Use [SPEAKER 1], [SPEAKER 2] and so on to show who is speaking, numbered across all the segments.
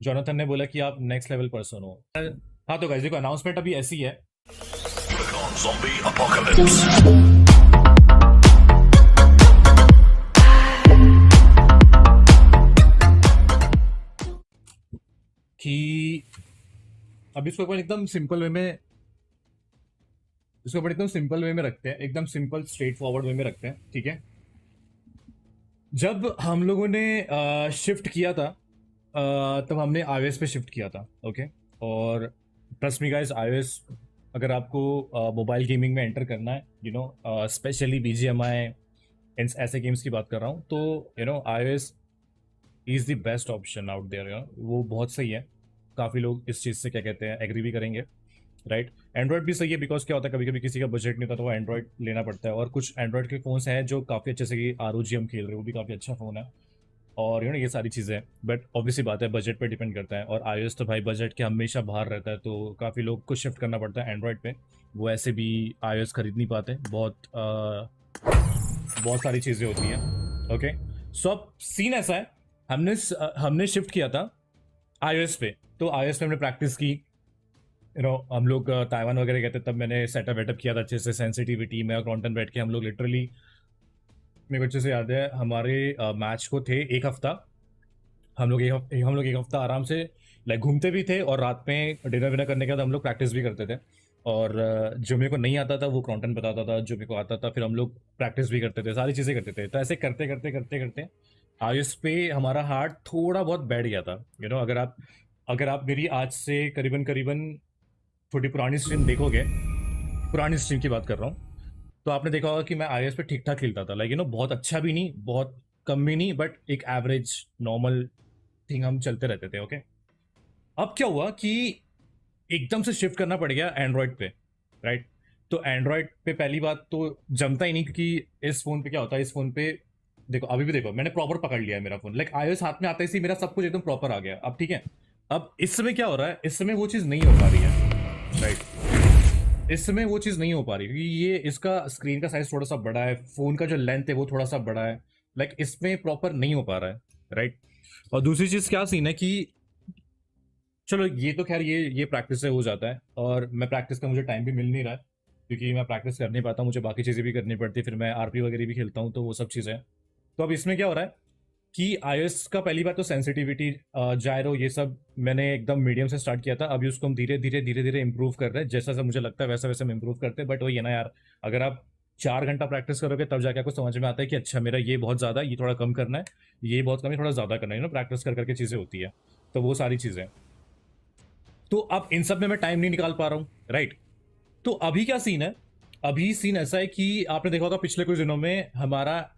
[SPEAKER 1] Jonathan ने बोला कि आप नेक्स्ट लेवल पर्सन हो। हाँ तो गाइस देखो, अनाउंसमेंट अभी ऐसी है
[SPEAKER 2] Zombie apocalypse.
[SPEAKER 1] कि अभी इसको अपन एकदम सिंपल वे में रखते हैं, एकदम सिंपल स्ट्रेट फॉरवर्ड वे में रखते हैं, ठीक है। जब हम लोगों ने शिफ्ट किया था, तब हमने iOS पे शिफ्ट किया था, ओके। और ट्रस्ट मी गाइस, iOS अगर आपको मोबाइल गेमिंग में एंटर करना है, स्पेशली BGMI ऐसे गेम्स की बात कर रहा हूँ, तो iOS is the best option out there, वो बहुत सही है। काफ़ी लोग इस चीज़ से क्या कहते हैं, एग्री भी करेंगे, राइट। एंड्रॉयड भी सही है, बिकॉज क्या होता है कभी कभी किसी का बजट नहीं होता तो वो एंड्रॉयड लेना पड़ता है। और कुछ एंड्रॉयड के फ़ोन्स हैं जो काफ़ी अच्छे से ROG हम खेल रहे हैं, वो भी काफ़ी अच्छा फ़ोन है। और ये सारी चीज़ें हैं, बट ऑब्वियसली बात है बजट पे डिपेंड करता है। और iOS तो भाई बजट के हमेशा बाहर रहता है, तो काफ़ी लोग को शिफ्ट करना पड़ता है एंड्रॉयड पे। वो ऐसे भी iOS खरीद नहीं पाते, बहुत सारी चीज़ें होती हैं, ओके। सो अब सीन ऐसा है, हमने शिफ्ट किया था iOS पे। तो iOS पे हमने प्रैक्टिस की, हम लोग ताइवान वगैरह गए थे, तब मैंने सेटअप वेटअप किया था अच्छे से, सेंसिटिविटी में और क्रॉन्टन बैठ के हम लोग लिटरली, मेरे को अच्छे से याद है, हमारे मैच को थे एक हफ्ता। हम लोग एक हफ्ता आराम से लाइक घूमते भी थे, और रात में डिनर विनर करने के बाद हम लोग प्रैक्टिस भी करते थे। और जो मेरे को नहीं आता था वो क्रॉन्टन बताता था, जो मेरे को आता था फिर हम लोग प्रैक्टिस भी करते थे, सारी चीज़ें करते थे। तो ऐसे करते करते करते करते iOS पे हमारा हार्ट थोड़ा बहुत बैठ गया था। अगर आप मेरी आज से करीबन करीबन थोड़ी पुरानी स्ट्रीम देखोगे, पुरानी स्ट्रीम की बात कर रहा हूँ, तो आपने देखा होगा कि मैं iOS पे ठीक ठाक खेलता था, लाइक बहुत अच्छा भी नहीं, बहुत कम भी नहीं, बट एक एवरेज नॉर्मल थिंग हम चलते रहते थे, ओके। अब क्या हुआ कि एकदम से शिफ्ट करना पड़ गया एंड्रॉयड पे, राइट। तो एंड्रॉयड पे पहली बात तो जमता ही नहीं, क्योंकि इस फोन पे क्या होता है, इस फोन पे देखो, अभी भी देखो, मैंने प्रॉपर पकड़ लिया है मेरा फोन, लाइक iOS हाथ में आता ही मेरा सब कुछ एकदम प्रॉपर आ गया अब, ठीक है। अब इस समय क्या हो रहा है, इस समय वो चीज़ नहीं हो पा रही है, राइट। इस समय वो चीज़ नहीं हो पा रही, क्योंकि ये इसका स्क्रीन का साइज थोड़ा सा बड़ा है, फोन का जो लेंथ है वो थोड़ा सा बड़ा है, लाइक इसमें प्रॉपर नहीं हो पा रहा है, राइट। और दूसरी चीज़ क्या सीन है कि चलो ये तो खैर ये प्रैक्टिस से हो जाता है, और मैं प्रैक्टिस का मुझे टाइम भी मिल नहीं रहा है, क्योंकि मैं प्रैक्टिस कर नहीं पाता, मुझे बाकी चीज़ें भी करनी पड़ती है, फिर मैं RP वगैरह भी खेलता हूँ, तो वो सब चीज़ें। तो अब इसमें क्या हो रहा है कि iOS का पहली बात तो सेंसिटिविटी, जायरो, ये सब मैंने एकदम मीडियम से स्टार्ट किया था। अभी उसको हम धीरे धीरे धीरे धीरे इंप्रूव कर रहे हैं, जैसा सा मुझे लगता है वैसा वैसा हम इंप्रूव करते हैं। बट वही है ना यार, अगर आप 4 घंटा प्रैक्टिस करोगे तब जाके आपको समझ में आता है कि अच्छा मेरा ये बहुत ज़्यादा, ये थोड़ा कम करना है, ये बहुत कम है, थोड़ा ज़्यादा करना है, प्रैक्टिस कर करके चीज़ें होती है। तो वो सारी चीज़ें, तो अब इन सब में मैं टाइम नहीं निकाल पा रहा हूँ, राइट। तो अभी क्या सीन है, अभी सीन ऐसा है कि आपने देखा होगा पिछले कुछ दिनों में हमारा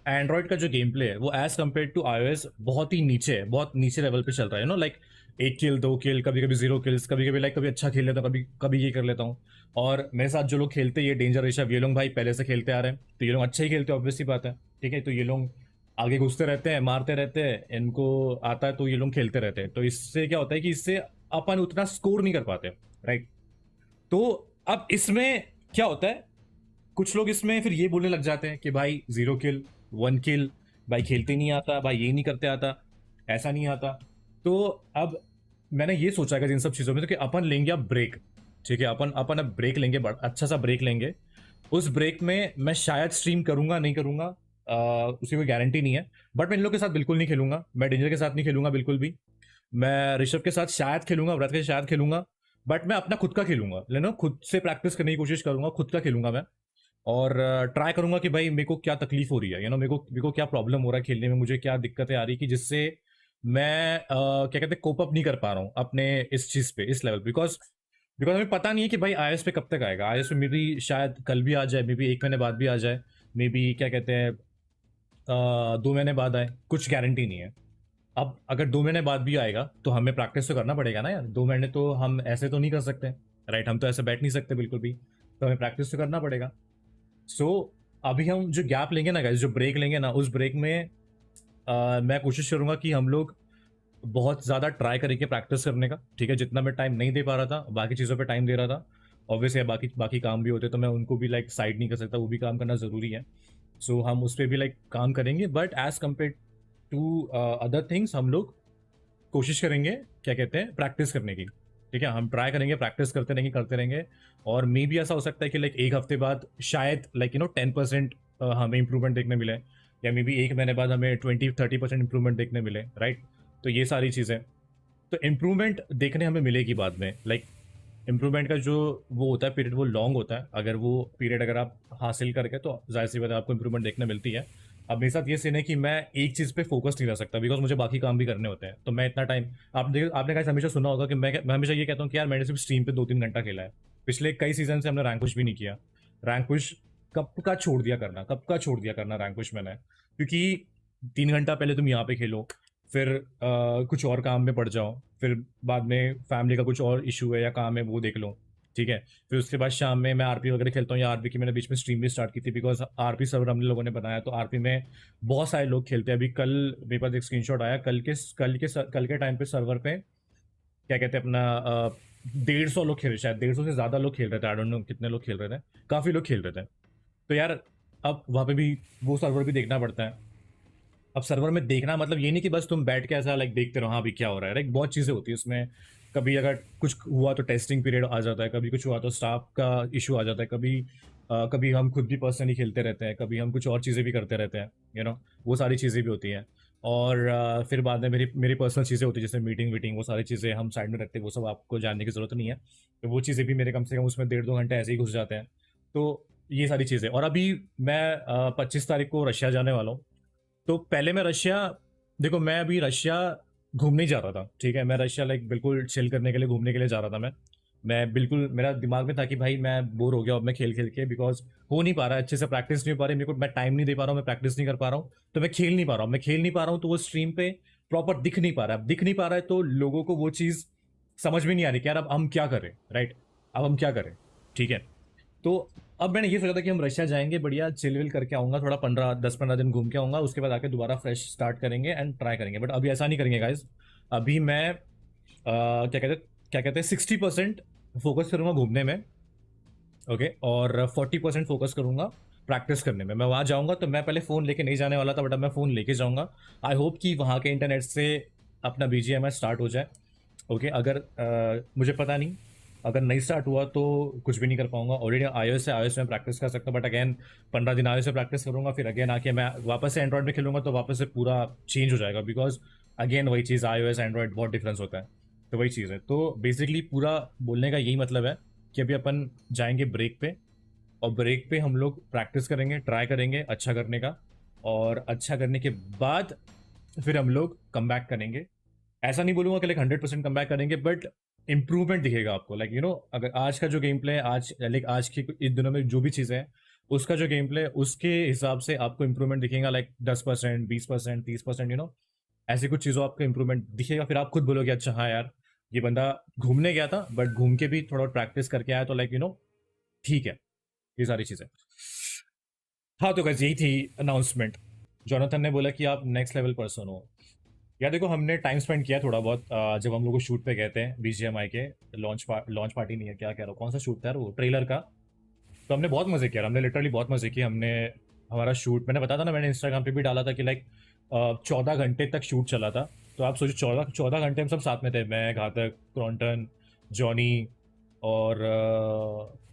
[SPEAKER 1] एंड्रॉइड का जो गेम प्ले है वो एज कम्पेयर टू iOS बहुत ही नीचे है, बहुत नीचे लेवल पे चल रहा है, लाइक 1 किल 2 किल, कभी कभी 0 किल्स, कभी कभी लाइक कभी अच्छा खेल लेता हूँ, कभी कभी ये कर लेता हूँ। और मेरे साथ जो लोग खेलते हैं, ये डेंजर ऋषभ, ये लोग भाई पहले से खेलते आ रहे हैं, तो ये लोग अच्छा ही खेलते हैं, ऑब्वियसली बात है, ठीक है। तो ये लोग आगे घुसते रहते हैं, मारते रहते हैं, इनको आता है, तो ये लोग खेलते रहते हैं। तो इससे क्या होता है कि इससे अपन उतना स्कोर नहीं कर पाते, राइट। तो अब इसमें क्या होता है, कुछ लोग इसमें फिर ये बोलने लग जाते हैं कि भाई 0 किल 1 किल, भाई खेलते नहीं आता, भाई ये नहीं करते आता, ऐसा नहीं आता। तो अब मैंने ये सोचा कि इन सब चीज़ों में तो कि अपन लेंगे अब ब्रेक, ठीक है। अपन अपन अब ब्रेक लेंगे, अच्छा सा ब्रेक लेंगे। उस ब्रेक में मैं शायद स्ट्रीम करूंगा नहीं करूंगा, उसकी कोई गारंटी नहीं है। बट मैं इन लोग के साथ बिल्कुल नहीं खेलूंगा, मैं डेंजर के साथ नहीं खेलूंगा बिल्कुल भी। मैं ऋषभ के साथ शायद खेलूंगा, व्रत के साथ शायद खेलूंगा, बट मैं अपना खुद का खेलूंगा, लेना खुद से प्रैक्टिस करने की कोशिश करूंगा, खुद का खेलूंगा मैं। और ट्राई करूंगा कि भाई मेरे को क्या तकलीफ हो रही है, मेरे को क्या प्रॉब्लम हो रहा है खेलने में, मुझे क्या दिक्कतें आ रही कि जिससे मैं क्या कहते हैं कोप अप नहीं कर पा रहा हूँ अपने इस चीज पे, इस लेवल। बिकॉज बिकॉज हमें पता नहीं है कि भाई iOS पे कब तक आएगा, iOS पे मे बी शायद कल भी आ जाए, मे बी 1 महीने बाद भी आ जाए, मे बी क्या कहते हैं 2 महीने बाद आए, कुछ गारंटी नहीं है। अब अगर 2 महीने बाद भी आएगा तो हमें प्रैक्टिस तो करना पड़ेगा ना यार, 2 महीने तो हम ऐसे तो नहीं कर सकते, राइट। हम तो ऐसे बैठ नहीं सकते बिल्कुल भी, तो हमें प्रैक्टिस तो करना पड़ेगा। सो अभी हम जो गैप लेंगे ना गाइस, जो ब्रेक लेंगे ना, उस ब्रेक में मैं कोशिश करूंगा कि हम लोग बहुत ज़्यादा ट्राई करेंगे प्रैक्टिस करने का, ठीक है। जितना मैं टाइम नहीं दे पा रहा था, बाकी चीज़ों पे टाइम दे रहा था, ऑब्वियसली बाकी बाकी काम भी होते, तो मैं उनको भी लाइक साइड नहीं कर सकता, वो भी काम करना ज़रूरी है। सो हम उस पर भी लाइक काम करेंगे, but as compare to other things हम लोग कोशिश करेंगे क्या कहते हैं प्रैक्टिस करने की, ठीक है, हम ट्राई करेंगे, प्रैक्टिस करते रहेंगे और मे भी ऐसा हो सकता है कि लाइक एक हफ्ते बाद शायद लाइक 10% हमें इंप्रूवमेंट देखने मिले, या मे बी एक महीने बाद हमें 20-30% इंप्रूवमेंट देखने मिले, राइट। तो ये सारी चीज़ें, तो इम्प्रूवमेंट देखने हमें मिलेगी बाद में, लाइक इम्प्रूवमेंट का जो वो होता है पीरियड वो लॉन्ग होता है, अगर वो पीरियड अगर आप हासिल करके तो जाहिर सी बात है आपको इम्प्रूवमेंट देखने मिलती है। अब मेरे साथ ये सीन है कि मैं एक चीज़ पे फोकस नहीं रह सकता बिकॉज मुझे बाकी काम भी करने होते हैं, तो मैं इतना टाइम, आपने कहा हमेशा सुना होगा कि मैं हमेशा ये कहता हूँ कि यार मैंने सिर्फ स्ट्रीम पे 2-3 घंटा खेला है, पिछले कई सीजन से हमने रैंक पुश भी नहीं किया। रैंक पुश कब का छोड़ दिया करना, कब का छोड़ दिया करना रैंक पुश मैंने, क्योंकि 3 घंटा पहले तुम यहाँ पे खेलो, फिर कुछ और काम में पड़ जाओ, फिर बाद में फैमिली का कुछ और इशू है या काम है वो देख लो, ठीक है। फिर उसके बाद शाम में मैं आरपी वगैरह खेलता हूँ, या आरपी की मैंने बीच में स्ट्रीम भी स्टार्ट की थी बिकॉज आरपी सर्वर हम लोगों ने बनाया, तो आरपी में बहुत सारे लोग खेलते हैं। अभी कल मेरे पास एक स्क्रीनशॉट आया, कल के टाइम पे सर्वर पे क्या कहते हैं अपना 150 लोग खेल रहे, शायद 150 से ज़्यादा लोग खेल रहे थे, आई डोंट नो कितने लोग खेल रहे थे, काफ़ी लोग खेल रहे थे। तो यार अब वहाँ पे भी वो सर्वर भी देखना पड़ता है। अब सर्वर में देखना मतलब ये नहीं कि बस तुम बैठ के ऐसा लाइक देखते रहो हाँ भी क्या हो रहा है, लाइक बहुत चीज़ें होती है उसमें। कभी अगर कुछ हुआ तो टेस्टिंग पीरियड आ जाता है, कभी कुछ हुआ तो स्टाफ का इशू आ जाता है, कभी हम खुद भी पर्सनली खेलते रहते हैं, कभी हम कुछ और चीज़ें भी करते रहते हैं, वो सारी चीज़ें भी होती हैं। और फिर बाद में मेरी मेरी पर्सनल चीज़ें होती है जैसे मीटिंग वीटिंग, वो सारी चीज़ें हम साइड में रखते हैं, वो सब आपको जानने की ज़रूरत नहीं है। तो वो चीज़ें भी मेरे कम से कम उसमें 1.5-2 घंटे ऐसे ही घुस जाते हैं। तो ये सारी चीज़ें, और अभी मैं 25 तारीख को रशिया जाने वाला हूँ। तो पहले मैं रशिया, देखो मैं अभी रशिया घूमने ही जा रहा था, ठीक है, मैं रशिया लाइक बिल्कुल चिल करने के लिए घूमने के लिए जा रहा था। मैं बिल्कुल, मेरा दिमाग में था कि भाई मैं बोर हो गया अब मैं खेल खेल के, बिकॉज हो नहीं पा रहा है अच्छे से, प्रैक्टिस नहीं हो पा रही मेरे को, मैं टाइम नहीं दे पा रहा हूँ, मैं प्रैक्टिस नहीं कर पा रहा हूँ, तो मैं खेल नहीं पा रहा हूँ, तो वो स्ट्रीम पे प्रॉपर दिख नहीं पा रहा है, अब दिख नहीं पा रहा है तो लोगों को वो चीज़ समझ में नहीं आ रही कि यार अब हम क्या करें, राइट, अब हम क्या करें, ठीक है। तो अब मैंने ये सोचा था कि हम रशिया जाएंगे, बढ़िया चिल विल करके आऊँगा, थोड़ा 10-15 दिन घूम के आऊँगा, उसके बाद आके दोबारा फ्रेश स्टार्ट करेंगे एंड ट्राई करेंगे। बट अभी ऐसा नहीं करेंगे गाइज, अभी मैं क्या कहते हैं 60% फोकस करूँगा घूमने में, ओके, और 40% फोकस करूँगा प्रैक्टिस करने में। मैं वहाँ जाऊँगा तो मैं पहले फ़ोन लेके नहीं जाने वाला था, बट अब मैं फ़ोन लेके जाऊँगा। आई होप कि वहाँ के इंटरनेट से अपना BGMI स्टार्ट हो जाए, ओके। अगर मुझे पता नहीं, अगर नहीं स्टार्ट हुआ तो कुछ भी नहीं कर पाऊंगा। ऑलरेडी iOS में प्रैक्टिस कर सकता हूँ, बट अगेन 15 दिन iOS से प्रैक्टिस करूंगा, फिर अगेन आके मैं वापस से एंड्रॉइड में खेलूंगा तो वापस से पूरा चेंज हो जाएगा, बिकॉज अगेन वही चीज़, iOS एंड्रॉइड बहुत डिफरेंस होता है, तो वही चीज़ है। तो बेसिकली पूरा बोलने का यही मतलब है कि अभी अपन जाएंगे ब्रेक पे, और ब्रेक पे हम लोग प्रैक्टिस करेंगे, ट्राई करेंगे अच्छा करने का, और अच्छा करने के बाद फिर हम लोग कम बैक करेंगे। ऐसा नहीं बोलूंगा कि लाइक 100% कम बैक करेंगे, बट इंप्रूवमेंट दिखेगा आपको, लाइक अगर आज का जो गेम प्ले है, आज की इन दिनों में जो भी चीज़ें हैं उसका जो गेम प्ले है उसके हिसाब से आपको इंप्रूवमेंट दिखेगा, लाइक 10%, 20%, 30%, ऐसी कुछ चीज़ों आपको इंप्रूवमेंट दिखेगा। फिर आप खुद बोलोगे अच्छा हाँ यार ये बंदा घूमने गया था बट घूम के भी थोड़ा प्रैक्टिस करके आया, तो लाइक ठीक है, ये सारी चीज़ें। हाँ तो गाइस यही थी अनाउंसमेंट। जोनाथन ने बोला कि आप नेक्स्ट लेवल पर्सन हो। यार देखो हमने टाइम स्पेंड किया थोड़ा बहुत, जब हम लोग को शूट पे गए थे BGMI के लॉन्च पार्टी नहीं है, क्या कह रहा हूँ, कौन सा शूट था यार वो, ट्रेलर का। तो हमने बहुत मजे किया, हमने लिटरली बहुत मजे किए। हमने हमारा शूट, मैंने बताया था ना, मैंने इंस्टाग्राम पे भी डाला था कि लाइक 14 घंटे तक शूट चला था। तो आप सोचो 14 घंटे हम सब साथ में थे, मैं, घातक, क्रॉन्टन, जॉनी और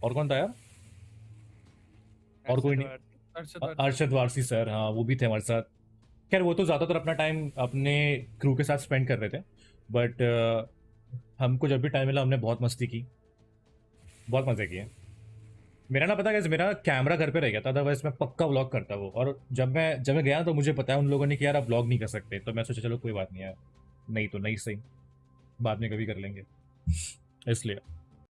[SPEAKER 1] कौन था यार, और कोई नहीं, अरशद वारसी सर, हाँ वो भी थे हमारे साथ। खैर वो तो ज़्यादातर अपना टाइम अपने क्रू के साथ स्पेंड कर रहे थे, बट हमको जब भी टाइम मिला हमने बहुत मस्ती की, बहुत मज़े किए। मेरा ना पता कैसे, मेरा कैमरा घर पे रह गया था, अदरवाइज मैं पक्का व्लॉग करता वो। और जब मैं गया तो मुझे पता है उन लोगों ने कि यार आप व्लॉग नहीं कर सकते, तो मैं सोचा चलो कोई बात नहीं यार, नहीं तो नहीं, सही बाद में कभी कर लेंगे, इसलिए।